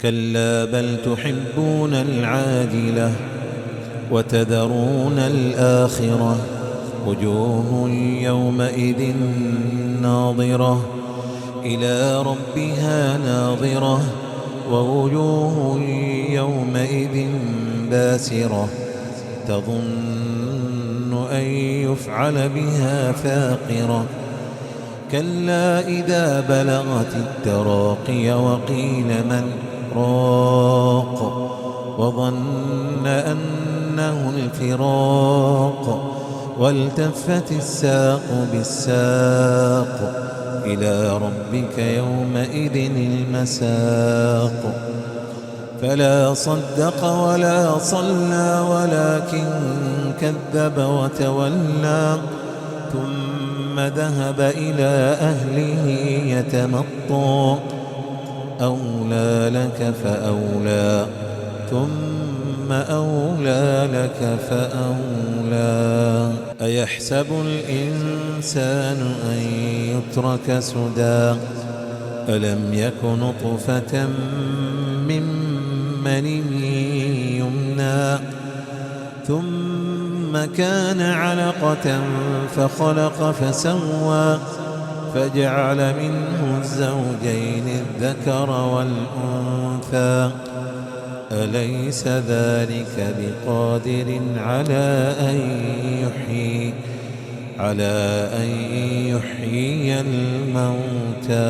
كلا بل تحبون العاجلة وتذرون الآخرة وجوه يومئذ ناظرة إلى ربها ناظرة ووجوه يومئذ باسرة تظن أن يفعل بها فاقرة كلا إذا بلغت التراقي وقيل من راق وظن أنه الفراق والتفت الساق بالساق إلى ربك يومئذ المساق فلا صدق ولا صلى ولكن كذب وتولى ثم ذهب إلى أهله يتمطى أولى لك فأولى ثم أولى لك فأولى أيحسب الإنسان أن يترك سدى ألم يك نطفة من مني يمنى ثم كان علقة فخلق فسوى فجعل منه الزوجين الذكر والأنثى أليس ذلك بقادر على أن يحيي الموتى